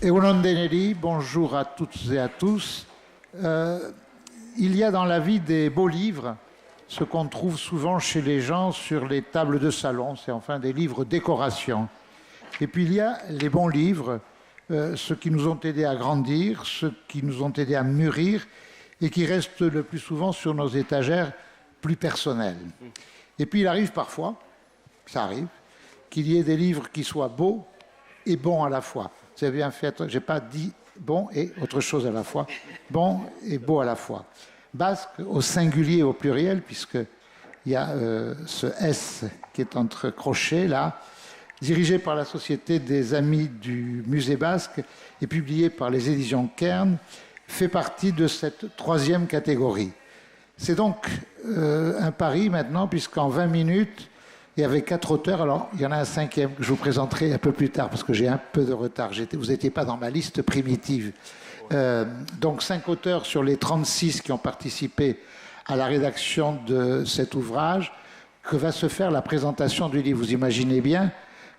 Egunon Deneri, bonjour à toutes et à tous. Il y a dans la vie des beaux livres, ce qu'on trouve souvent chez les gens sur les tables de salon, c'est enfin des livres décoration. Et puis il y a les bons livres, ceux qui nous ont aidés à grandir, ceux qui nous ont aidés à mûrir et qui restent le plus souvent sur nos étagères plus personnelles. Et puis il arrive parfois, ça arrive, qu'il y ait des livres qui soient beaux et bons à la fois. Vous avez bien fait, je n'ai pas dit bon et autre chose à la fois, bon et beau à la fois. Basque au singulier et au pluriel, puisqu'il y a ce S qui est entre crochets là, dirigé par la Société des Amis du Musée Basque et publié par les éditions Kern, fait partie de cette troisième catégorie. C'est donc un pari maintenant, puisqu'en 20 minutes, il y avait 4 auteurs. Alors, il y en a un 5e que je vous présenterai un peu plus tard, parce que j'ai un peu de retard. Vous n'étiez pas dans ma liste primitive. Donc, 5 auteurs sur les 36 qui ont participé à la rédaction de cet ouvrage, que va se faire la présentation du livre. Vous imaginez bien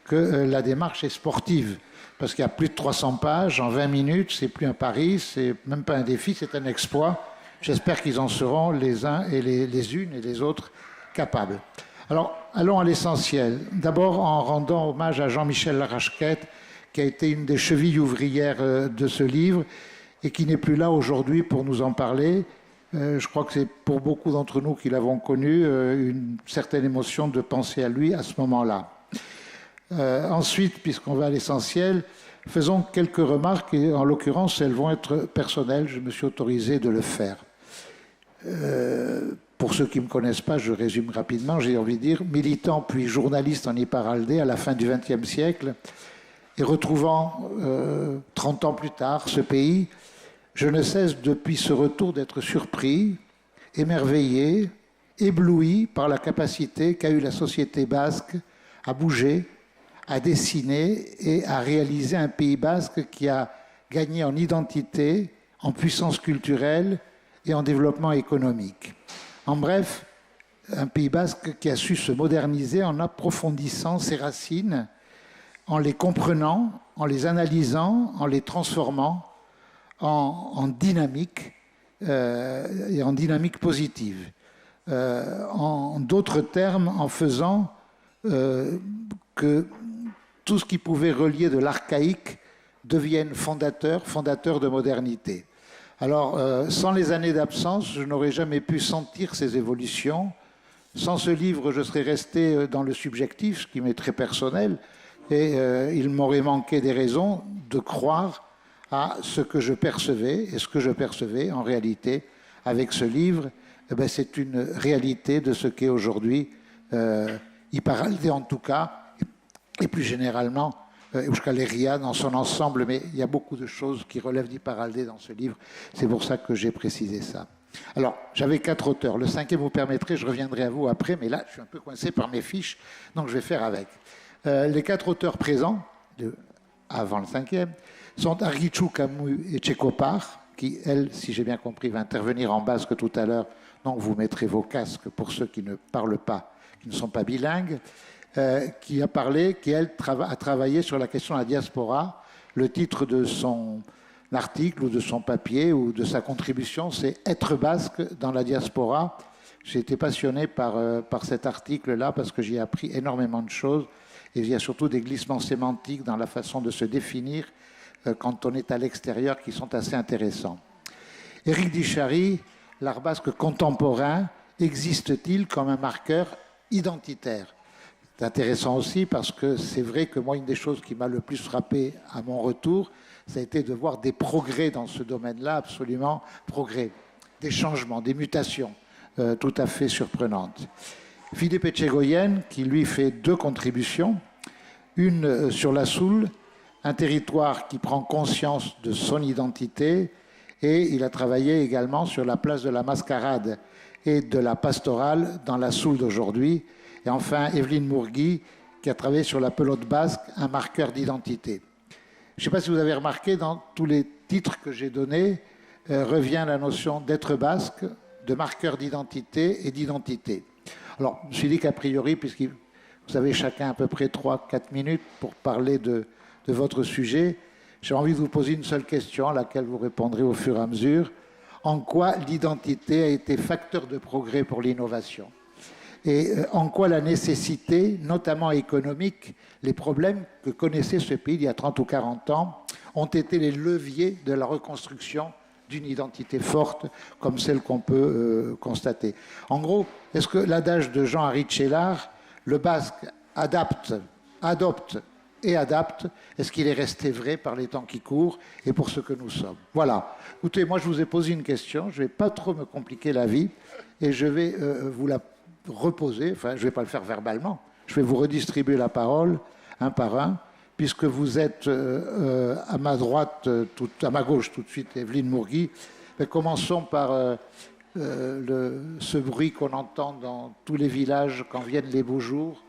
que la démarche est sportive, parce qu'il y a plus de 300 pages en 20 minutes. C'est plus un pari, c'est même pas un défi, c'est un exploit. J'espère qu'ils en seront les uns et les unes et les autres capables. Alors, allons à l'essentiel. D'abord, en rendant hommage à Jean-Michel Larachquette, qui a été une des chevilles ouvrières de ce livre et qui n'est plus là aujourd'hui pour nous en parler. Je crois que c'est pour beaucoup d'entre nous qui l'avons connu une certaine émotion de penser à lui à ce moment-là. Ensuite, puisqu'on va à l'essentiel, faisons quelques remarques et en l'occurrence, elles vont être personnelles. Je me suis autorisé de le faire. Pour ceux qui ne me connaissent pas, je résume rapidement, j'ai envie de dire, militant puis journaliste en Iparraldé à la fin du XXe siècle, et retrouvant 30 ans plus tard ce pays, je ne cesse depuis ce retour d'être surpris, émerveillé, ébloui par la capacité qu'a eue la société basque à bouger, à dessiner et à réaliser un Pays basque qui a gagné en identité, en puissance culturelle et en développement économique. En bref, un Pays basque qui a su se moderniser en approfondissant ses racines, en les comprenant, en les analysant, en les transformant en dynamique et en dynamique positive. En d'autres termes, en faisant que tout ce qui pouvait relier de l'archaïque devienne fondateur de modernité. Alors, sans les années d'absence, je n'aurais jamais pu sentir ces évolutions. Sans ce livre, je serais resté dans le subjectif, ce qui m'est très personnel, et il m'aurait manqué des raisons de croire à ce que je percevais. Et ce que je percevais, en réalité, avec ce livre, c'est une réalité de ce qu'est aujourd'hui Iparraldé en tout cas, et plus généralement, Euskal Herria dans son ensemble, mais il y a beaucoup de choses qui relèvent d'Iparraldé dans ce livre. C'est pour ça que j'ai précisé ça. Alors, j'avais 4 auteurs. Le 5e vous permettrait, je reviendrai à vous après, mais là, je suis un peu coincé par mes fiches, donc je vais faire avec. Les 4 auteurs présents, avant le 5e, sont Argichu Camus et Tchekopar, qui, elle, si j'ai bien compris, va intervenir en basque tout à l'heure. Donc, vous mettrez vos casques pour ceux qui ne parlent pas, qui ne sont pas bilingues. Qui a parlé, qui elle a travaillé sur la question de la diaspora. Le titre de son article ou de son papier ou de sa contribution, c'est « Être basque dans la diaspora ». J'ai été passionné par cet article-là parce que j'y ai appris énormément de choses et il y a surtout des glissements sémantiques dans la façon de se définir quand on est à l'extérieur qui sont assez intéressants. Éric Dichary, l'art basque contemporain, existe-t-il comme un marqueur identitaire ? C'est intéressant aussi parce que c'est vrai que moi, une des choses qui m'a le plus frappé à mon retour, ça a été de voir des progrès dans ce domaine-là, absolument progrès, des changements, des mutations tout à fait surprenantes. Philippe Etchegoyen, qui lui fait 2 contributions, une sur la Soule, un territoire qui prend conscience de son identité, et il a travaillé également sur la place de la Mascarade et de la pastorale dans la Soule d'aujourd'hui. Et enfin, Evelyne Mourgui, qui a travaillé sur la pelote basque, un marqueur d'identité. Je ne sais pas si vous avez remarqué, dans tous les titres que j'ai donnés, revient la notion d'être basque, de marqueur d'identité et d'identité. Alors, je me suis dit qu'a priori, puisque vous avez chacun à peu près 3-4 minutes pour parler de votre sujet, J'ai envie de vous poser une seule question à laquelle vous répondrez au fur et à mesure. En quoi l'identité a été facteur de progrès pour l'innovation? Et en quoi la nécessité, notamment économique, les problèmes que connaissait ce pays il y a 30 ou 40 ans, ont été les leviers de la reconstruction d'une identité forte comme celle qu'on peut constater. En gros, est-ce que l'adage de Jean Haritchellar, le basque adopte et adapte, est-ce qu'il est resté vrai par les temps qui courent et pour ce que nous sommes? Voilà. Écoutez, moi je vous ai posé une question, je ne vais pas trop me compliquer la vie et je vais vous la reposer, enfin je ne vais pas le faire verbalement, je vais vous redistribuer la parole un par un, puisque vous êtes à ma droite, à ma gauche tout de suite, Evelyne Mourgui. Mais commençons par ce bruit qu'on entend dans tous les villages quand viennent les beaux jours,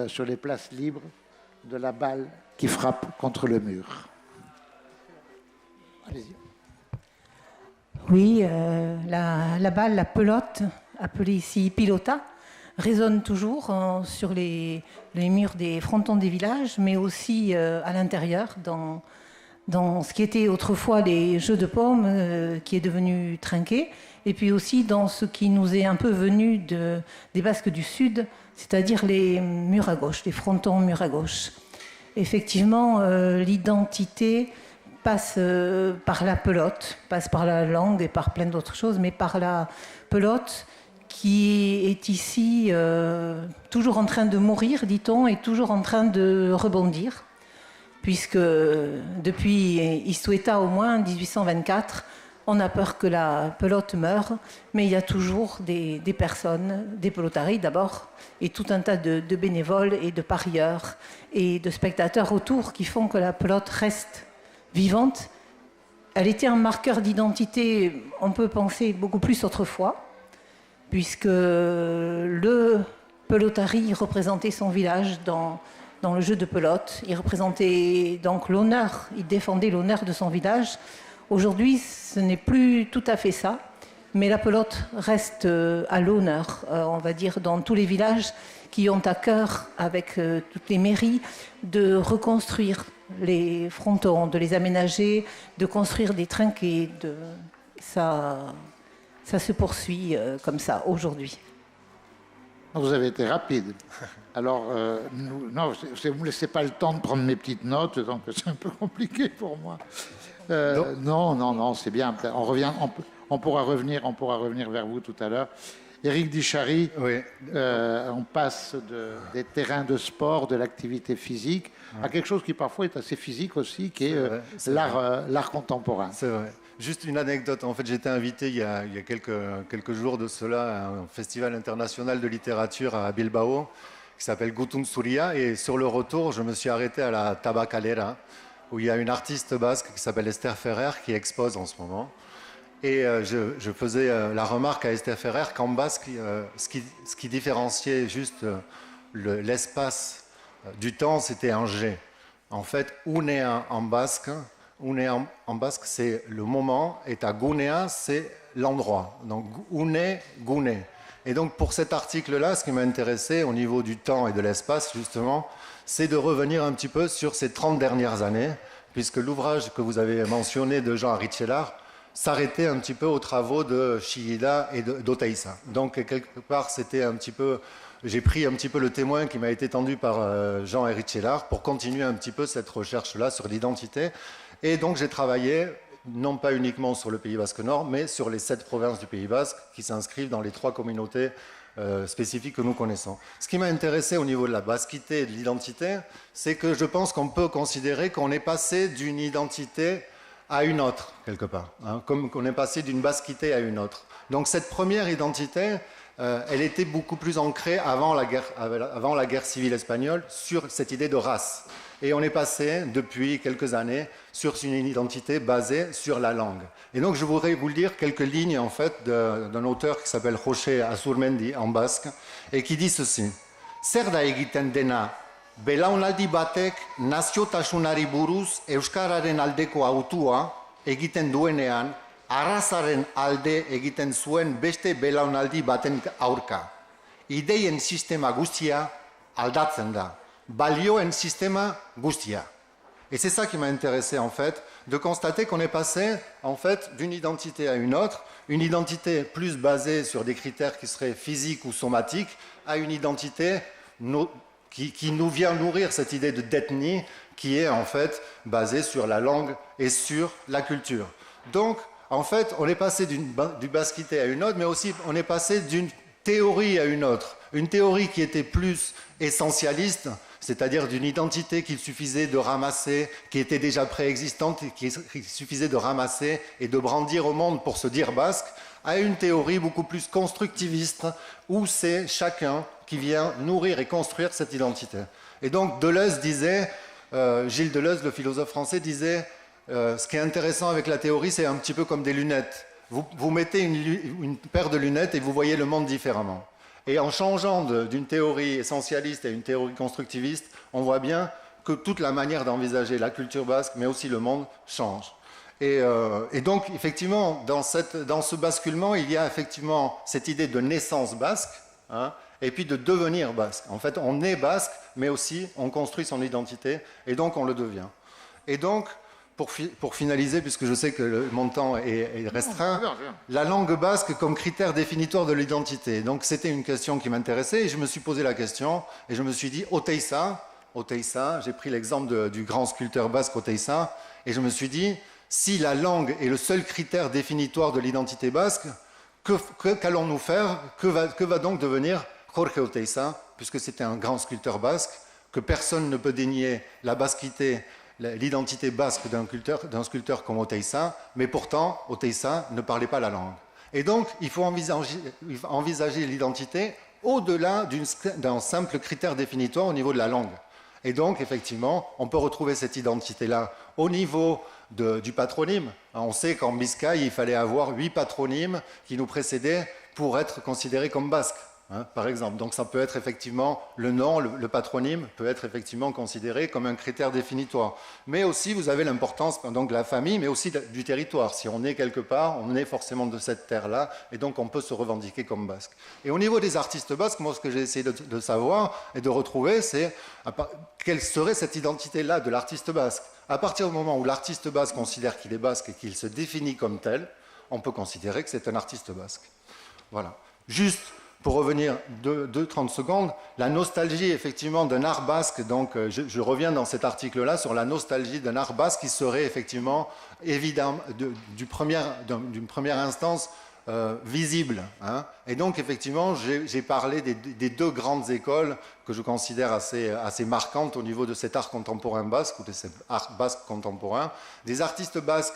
sur les places libres, de la balle qui frappe contre le mur. Allez-y. Oui, la balle, la pelote, appelée ici pilota, résonne toujours sur les murs des frontons des villages, mais aussi à l'intérieur, dans ce qui était autrefois les jeux de paume, qui est devenu trinqué, et puis aussi dans ce qui nous est un peu venu des Basques du Sud, c'est-à-dire les murs à gauche, les frontons murs à gauche. Effectivement, l'identité passe par la pelote, passe par la langue et par plein d'autres choses, mais par la pelote qui est ici toujours en train de mourir, dit-on, et toujours en train de rebondir, puisque depuis Istueta au moins, 1824, on a peur que la pelote meure, mais il y a toujours des personnes, des pelotaris d'abord, et tout un tas de bénévoles et de parieurs et de spectateurs autour qui font que la pelote reste vivante. Elle était un marqueur d'identité, on peut penser, beaucoup plus autrefois, puisque le pelotari représentait son village dans le jeu de pelote. Il représentait donc l'honneur, il défendait l'honneur de son village. Aujourd'hui, ce n'est plus tout à fait ça, mais la pelote reste à l'honneur, on va dire, dans tous les villages qui ont à cœur, avec toutes les mairies, de reconstruire les frontons, de les aménager, de construire des trinquets. Ça se poursuit comme ça aujourd'hui. Vous avez été rapide. Alors, non, vous ne me laissez pas le temps de prendre mes petites notes, donc c'est un peu compliqué pour moi. Non, c'est bien. On pourra revenir vers vous tout à l'heure. Éric Dichary, oui. On passe des terrains de sport, de l'activité physique, à quelque chose qui parfois est assez physique aussi, qui est l'art contemporain. C'est vrai. Juste une anecdote. En fait, j'ai été invité il y a quelques jours de cela à un festival international de littérature à Bilbao qui s'appelle Gutun Zuria. Et sur le retour, je me suis arrêté à la Tabacalera, où il y a une artiste basque qui s'appelle Esther Ferrer qui expose en ce moment. Et je faisais la remarque à Esther Ferrer qu'en basque, ce qui différenciait juste l'espace du temps, c'était un G. En fait, Unea en basque, c'est le moment, et ta Gunea, c'est l'endroit. Donc, Une, Gune. Et donc, pour cet article-là, ce qui m'a intéressé au niveau du temps et de l'espace, justement, c'est de revenir un petit peu sur ces 30 dernières années, puisque l'ouvrage que vous avez mentionné de Jean Haritchellar s'arrêtait un petit peu aux travaux de Chillida et d'Oteiza. Donc, quelque part, c'était un petit peu... J'ai pris un petit peu le témoin qui m'a été tendu par Jean Haritchellar pour continuer un petit peu cette recherche-là sur l'identité. Et donc, j'ai travaillé, non pas uniquement sur le Pays Basque Nord, mais sur les 7 provinces du Pays Basque qui s'inscrivent dans les 3 communautés spécifiques que nous connaissons. Ce qui m'a intéressé au niveau de la basquité et de l'identité, c'est que je pense qu'on peut considérer qu'on est passé d'une identité à une autre, quelque part, hein, comme qu'on est passé d'une basquité à une autre. Donc cette première identité, elle était beaucoup plus ancrée avant la guerre civile espagnole sur cette idée de race. Et on est passé, depuis quelques années, sur une identité basée sur la langue. Et donc je voudrais vous lire quelques lignes, en fait, d'un auteur qui s'appelle José Azurmendi, en basque, et qui dit ceci. « Zer da egiten dena, belaunaldi batek naziotasunari buruz euskararen aldeko hautua egiten duenean, arrazaren alde egiten zuen beste belaunaldi baten aurka. Ideien sistema guztia aldatzen da. Balioen sistema guztia. » Et c'est ça qui m'a intéressé en fait, de constater qu'on est passé en fait d'une identité à une autre, une identité plus basée sur des critères qui seraient physiques ou somatiques, à une identité qui nous vient nourrir cette idée d'ethnie qui est en fait basée sur la langue et sur la culture. Donc, en fait, on est passé du basquité à une autre, mais aussi on est passé d'une théorie à une autre. Une théorie qui était plus essentialiste, c'est-à-dire d'une identité qu'il suffisait de ramasser, qui était déjà préexistante, qu'il suffisait de ramasser et de brandir au monde pour se dire basque, à une théorie beaucoup plus constructiviste, où c'est chacun qui vient nourrir et construire cette identité. Et donc Deleuze disait, Gilles Deleuze, le philosophe français, disait ce qui est intéressant avec la théorie, c'est un petit peu comme des lunettes. Vous mettez une paire de lunettes et vous voyez le monde différemment. Et en changeant d'une théorie essentialiste à une théorie constructiviste, on voit bien que toute la manière d'envisager la culture basque, mais aussi le monde, change. Et donc, effectivement, dans ce basculement, il y a effectivement cette idée de naissance basque, hein, et puis de devenir basque. En fait, on est basque, mais aussi on construit son identité, et donc on le devient. Et donc, pour finaliser, puisque je sais que mon temps est restreint, la langue basque comme critère définitoire de l'identité. Donc c'était une question qui m'intéressait, et je me suis posé la question, et je me suis dit, Oteiza, j'ai pris l'exemple du grand sculpteur basque Oteiza, et je me suis dit, si la langue est le seul critère définitoire de l'identité basque, qu'allons-nous faire? Que va donc devenir Jorge Oteiza, puisque c'était un grand sculpteur basque, que personne ne peut dénier la basquité, l'identité basque d'un sculpteur comme Oteiza, mais pourtant, Oteiza ne parlait pas la langue. Et donc, il faut envisager l'identité au-delà d'un simple critère définitoire au niveau de la langue. Et donc, effectivement, on peut retrouver cette identité-là au niveau du patronyme. On sait qu'en Biscaye, il fallait avoir 8 patronymes qui nous précédaient pour être considérés comme basques. Hein, par exemple. Donc ça peut être effectivement le nom, le patronyme peut être effectivement considéré comme un critère définitoire. Mais aussi vous avez l'importance donc de la famille, mais aussi du territoire. Si on est quelque part, on est forcément de cette terre-là, et donc on peut se revendiquer comme basque. Et au niveau des artistes basques, moi ce que j'ai essayé de savoir et de retrouver, c'est quelle serait cette identité-là de l'artiste basque. À partir du moment où l'artiste basque considère qu'il est basque et qu'il se définit comme tel, on peut considérer que c'est un artiste basque. Voilà. Juste pour revenir 30 secondes, la nostalgie effectivement d'un art basque, donc je reviens dans cet article-là sur la nostalgie d'un art basque qui serait effectivement évident, d'une première instance visible. Hein. Et donc effectivement, j'ai parlé des 2 grandes écoles que je considère assez marquantes au niveau de cet art contemporain basque ou de cet art basque contemporain. Des artistes basques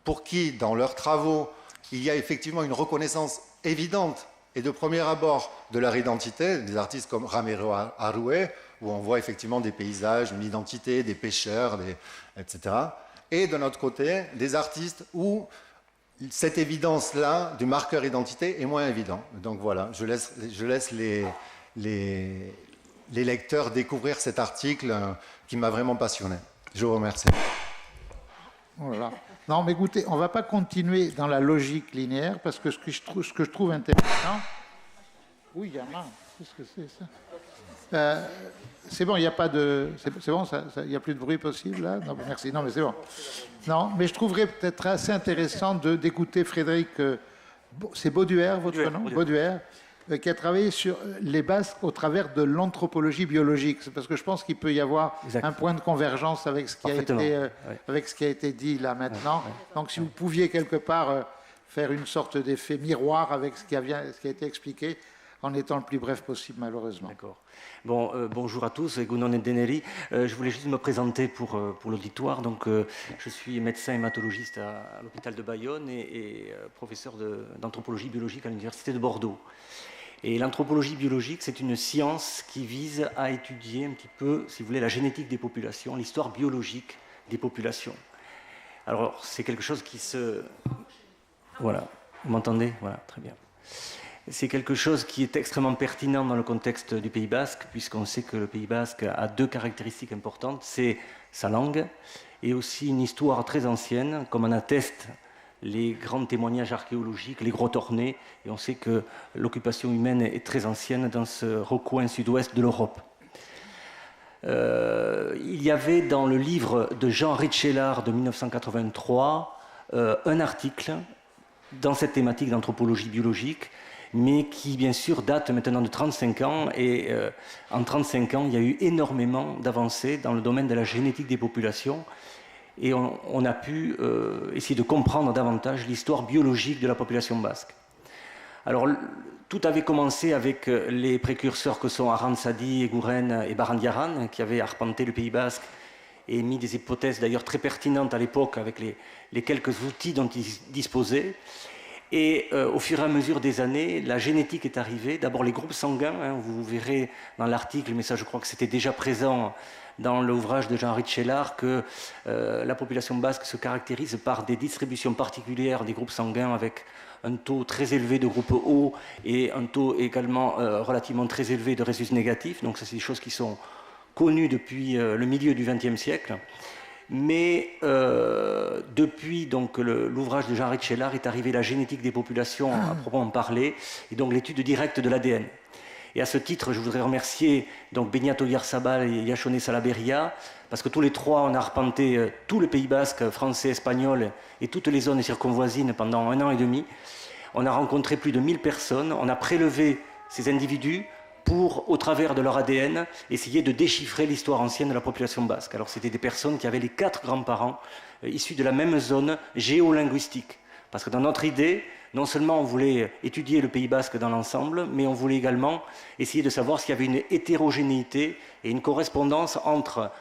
pour qui, dans leurs travaux, il y a effectivement une reconnaissance évidente et de premier abord de leur identité, des artistes comme Ramiro Arrué, où on voit effectivement des paysages, une identité, des pêcheurs, etc. Et de notre côté, des artistes où cette évidence-là du marqueur identité est moins évident. Donc voilà, je laisse les lecteurs découvrir cet article qui m'a vraiment passionné. Je vous remercie. Voilà. Non, mais écoutez, on ne va pas continuer dans la logique linéaire, parce que ce que je trouve intéressant... Oui, il y en a. Qu'est-ce que c'est, ça? C'est bon, il n'y a pas de... C'est bon, il n'y a plus de bruit possible, là? Non, merci. Non, mais c'est bon. Non, mais je trouverais peut-être assez intéressant d'écouter Frédéric... c'est Bauduère, votre nom? Bauduère, qui a travaillé sur les Basques au travers de l'anthropologie biologique. C'est parce que je pense qu'il peut y avoir un point de convergence avec ce qui a été dit là maintenant. Donc si vous pouviez quelque part faire une sorte d'effet miroir avec ce qui a été expliqué, en étant le plus bref possible, malheureusement. D'accord. Bon, bonjour à tous, Gounon Deneri. Je voulais juste me présenter pour l'auditoire. Donc, je suis médecin hématologiste à l'hôpital de Bayonne et professeur d'anthropologie biologique à l'université de Bordeaux. Et l'anthropologie biologique, c'est une science qui vise à étudier un petit peu, si vous voulez, la génétique des populations, l'histoire biologique des populations. Alors, c'est quelque chose qui se... Voilà, vous m'entendez? Voilà, très bien. C'est quelque chose qui est extrêmement pertinent dans le contexte du Pays basque, puisqu'on sait que le Pays basque a 2 caractéristiques importantes, c'est sa langue et aussi une histoire très ancienne, comme en attestent les grands témoignages archéologiques, les grottes ornées, et on sait que l'occupation humaine est très ancienne dans ce recoin sud-ouest de l'Europe. il y avait dans le livre de Jean Ritschellard de 1983 un article dans cette thématique d'anthropologie biologique, mais qui bien sûr date maintenant de 35 ans, et en 35 ans il y a eu énormément d'avancées dans le domaine de la génétique des populations, et on a pu essayer de comprendre davantage l'histoire biologique de la population basque. Alors tout avait commencé avec les précurseurs que sont Arantzadi, Eguren et Barandiaran, qui avaient arpenté le Pays basque et mis des hypothèses d'ailleurs très pertinentes à l'époque avec les quelques outils dont ils disposaient. Et au fur et à mesure des années, la génétique est arrivée. D'abord les groupes sanguins, hein, vous verrez dans l'article, mais ça je crois que c'était déjà présent dans l'ouvrage de Jean Ritschellard, que la population basque se caractérise par des distributions particulières des groupes sanguins avec un taux très élevé de groupes O et un taux également relativement très élevé de rhésus négatifs. Donc ça, c'est des choses qui sont connues depuis le milieu du XXe siècle. Mais depuis l'ouvrage de Jean Ritschellard est arrivé la génétique des populations à proprement parler, et donc l'étude directe de l'ADN. Et à ce titre, je voudrais remercier donc Beñat Oyarzabal et Yachone Salaberria, parce que tous les trois, on a arpenté tout le Pays basque, français, espagnol, et toutes les zones circonvoisines pendant 1 an et demi. On a rencontré plus de 1000 personnes, on a prélevé ces individus pour, au travers de leur ADN, essayer de déchiffrer l'histoire ancienne de la population basque. Alors c'était des personnes qui avaient les 4 grands-parents issus de la même zone géolinguistique. Parce que dans notre idée, non seulement on voulait étudier le Pays basque dans l'ensemble, mais on voulait également essayer de savoir s'il y avait une hétérogénéité et une correspondance entre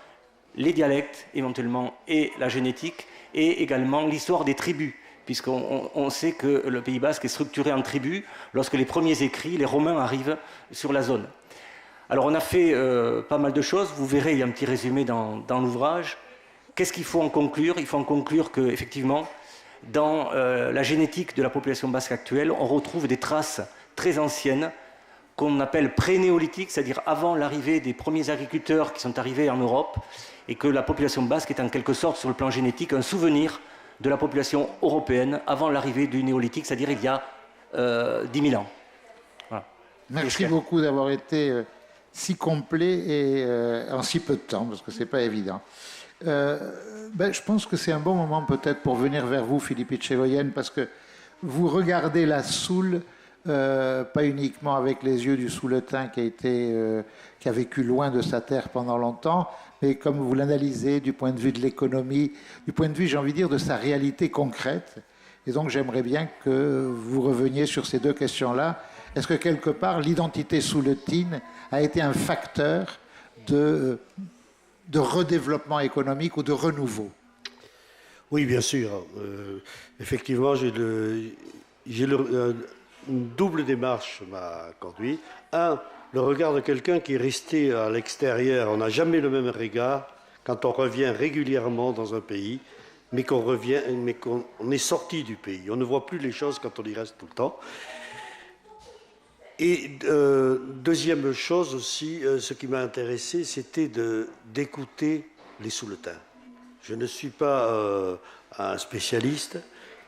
les dialectes éventuellement et la génétique, et également l'histoire des tribus, puisqu'on sait que le Pays basque est structuré en tribus lorsque les premiers écrits, les Romains, arrivent sur la zone. Alors on a fait pas mal de choses, vous verrez, il y a un petit résumé dans l'ouvrage. Qu'est-ce qu'il faut en conclure? Il faut en conclure qu'effectivement, dans la génétique de la population basque actuelle, on retrouve des traces très anciennes qu'on appelle pré-néolithiques, c'est-à-dire avant l'arrivée des premiers agriculteurs qui sont arrivés en Europe, et que la population basque est en quelque sorte, sur le plan génétique, un souvenir de la population européenne avant l'arrivée du néolithique, c'est-à-dire il y a 10 000 ans. Voilà. Merci beaucoup d'avoir été si complet et en si peu de temps, parce que ce n'est pas évident. Je pense que c'est un bon moment peut-être pour venir vers vous, Philippe Etchegoyen, parce que vous regardez la Soule, pas uniquement avec les yeux du Souletin qui a vécu loin de sa terre pendant longtemps, mais comme vous l'analysez du point de vue de l'économie, du point de vue, j'ai envie de dire, de sa réalité concrète. Et donc j'aimerais bien que vous reveniez sur ces deux questions-là. Est-ce que quelque part l'identité souletine a été un facteur de redéveloppement économique ou de renouveau? Oui, bien sûr. Effectivement, une double démarche m'a conduit. Un, le regard de quelqu'un qui est resté à l'extérieur. On n'a jamais le même regard quand on revient régulièrement dans un pays, mais qu'on est sorti du pays. On ne voit plus les choses quand on y reste tout le temps. Et deuxième chose aussi, ce qui m'a intéressé, c'était d'écouter les Souletins. Je ne suis pas un spécialiste,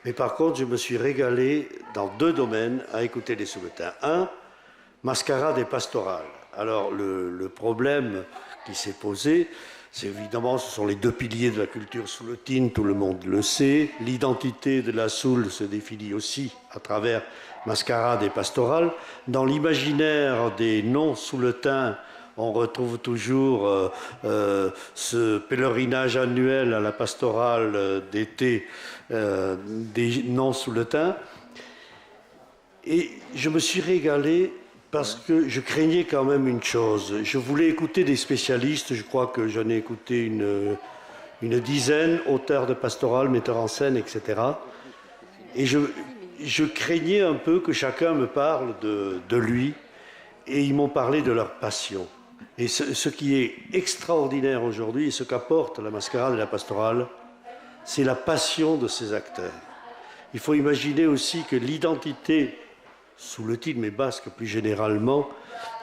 mais par contre, je me suis régalé dans 2 domaines à écouter les Souletins. Un, mascarade et pastorale. Alors, le problème qui s'est posé, c'est évidemment, ce sont les 2 piliers de la culture souletine, tout le monde le sait. L'identité de la Soule se définit aussi à travers mascarade et pastorale. Dans l'imaginaire des non-souletins, on retrouve toujours ce pèlerinage annuel à la pastorale d'été des non-souletins. Et je me suis régalé parce que je craignais quand même une chose. Je voulais écouter des spécialistes, je crois que j'en ai écouté une dizaine, auteurs de pastorale, metteurs en scène, etc. Et je craignais un peu que chacun me parle de lui, et ils m'ont parlé de leur passion. Et ce qui est extraordinaire aujourd'hui, et ce qu'apporte la mascarade et la pastorale, c'est la passion de ces acteurs. Il faut imaginer aussi que l'identité souletine, mais basque plus généralement,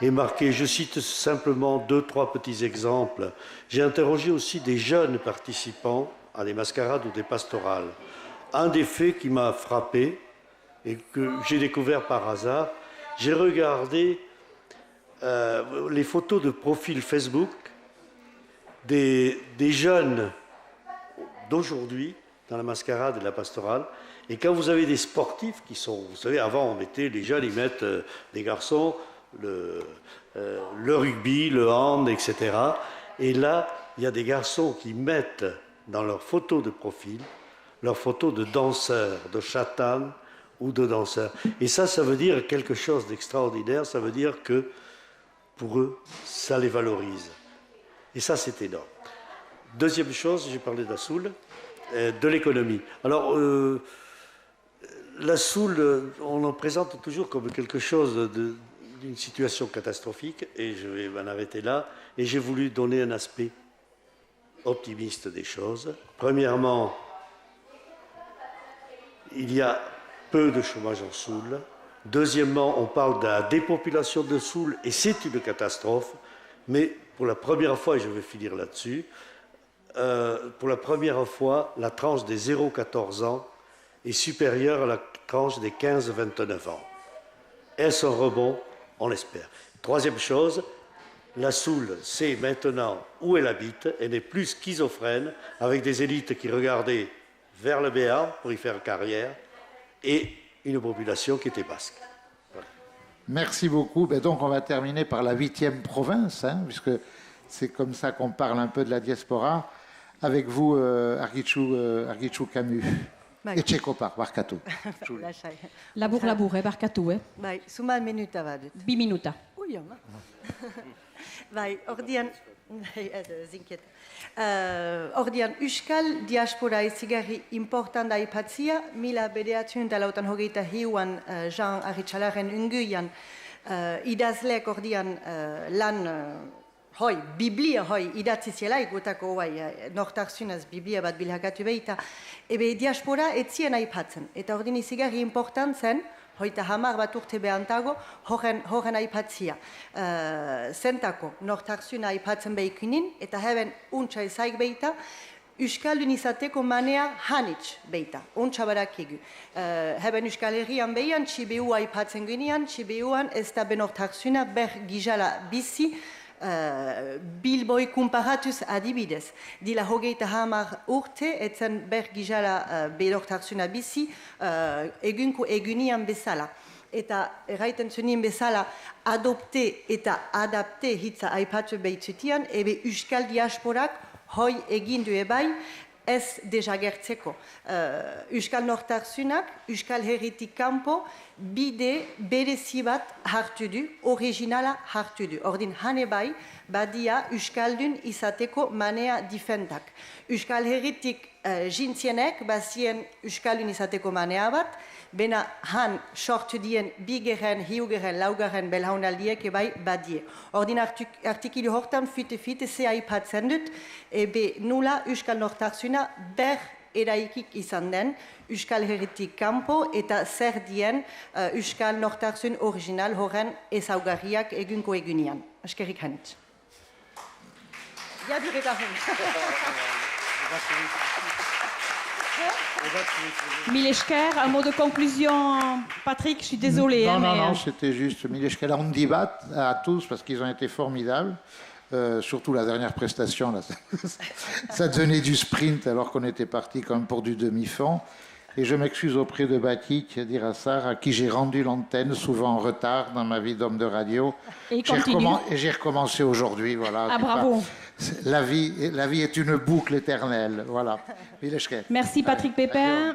est marquée. Je cite simplement 2-3 petits exemples. J'ai interrogé aussi des jeunes participants à des mascarades ou des pastorales. Un des faits qui m'a frappé, et que j'ai découvert par hasard, j'ai regardé les photos de profil Facebook des jeunes d'aujourd'hui dans la mascarade et la pastorale. Et quand vous avez des sportifs qui sont... Vous savez, avant, on mettait... Les jeunes, ils mettent des garçons, le rugby, le hand, etc. Et là, il y a des garçons qui mettent dans leurs photos de profil leurs photos de danseurs, de chatanes ou de danseurs. Et ça veut dire quelque chose d'extraordinaire. Ça veut dire que, pour eux, ça les valorise. Et ça, c'est énorme. Deuxième chose, j'ai parlé d'Assoul, de l'économie. Alors, la Soule, on en présente toujours comme quelque chose d'une situation catastrophique, et je vais m'en arrêter là. Et j'ai voulu donner un aspect optimiste des choses. Premièrement, il y a peu de chômage en Soule. Deuxièmement, on parle de la dépopulation de Soule, et c'est une catastrophe. Mais pour la première fois, et je vais finir là-dessus, pour la première fois, la tranche des 0-14 ans est supérieure à la tranche des 15-29 ans. Est-ce un rebond? On l'espère. Troisième chose, la Soule sait maintenant où elle habite. Elle n'est plus schizophrène, avec des élites qui regardaient vers le Béarn pour y faire carrière, et une population qui était basque. Voilà. Merci beaucoup. Ben donc on va terminer par la 8e province, hein, puisque c'est comme ça qu'on parle un peu de la diaspora. Avec vous, Argitxu Camus. Etxekopa, barkatu. Labur, barkatu, eh? Bai, zumal minuta badut. 2 minuta. Ui, ama. Bai, ordian, zinkiet. Ordian, Euskal diaspora ezigarri important da aipatzia, 1923 Jean Arritxalaren unguian idazleek ordian lan hoi, Biblia hoi idatzi zielaik gutako nortarzunaz Biblia bat bilhakatu behita, ebe diaspora etzien aipatzen. Eta ordin izigarri important zen, hoita hamar bat urte behantago, horren aipatzia. Zentako, nortarzuna aipatzen behikinin, eta heben untsa ezaik behita, Euskaldun izateko manea hanitz behita, untsa barakigu. Heben Euskal Herrian behian, Txibeu aipatzen ginean, Txibeuan ez da benortarzuna ber gizala bizi, Bilboi kumparatuz adibidez. Dila hogeita hamar urte, etzen ber gizala benortarzuna bizi, egunko egunian bezala. Eta erraiten zunien bezala, adopte eta adapte hitza aipatu behitzutian, ebe Euskal diasporak hoi egin du ebai, ez desagertzeko. Euskal nortarzunak, Euskal herritik kanpo, bide berezi bat hartu du, originala hartu du. Ordin hane bai, badia Euskaldun izateko manea difendak. Euskal herritik jintzienek, bazien Euskaldun izateko manea bat, bena han sortu dien bigeren, hiugeren, laugeren belhaunaldiek ebai badie. Ordin artikilu hortan fite ze aipatzen dut, ebe nula Euskal nortarzuna ber eraikik izan den, Euskal herritik kanpo eta zer dien Euskal nortarzun original horren ezaugarriak egunko egunian. Eskerrik hanitz. Ja, du Milesker, un mot de conclusion, Patrick, je suis désolée. Non, c'était juste Milesker Ondibat à tous parce qu'ils ont été formidables. Surtout la dernière prestation, là, ça devenait du sprint alors qu'on était parti quand même pour du demi-fond. Et je m'excuse auprès de Batik Dirassar, à qui j'ai rendu l'antenne, souvent en retard dans ma vie d'homme de radio. Et j'ai recommencé aujourd'hui. Voilà. Ah, bravo. La vie est une boucle éternelle. Voilà. Merci Patrick Pépin.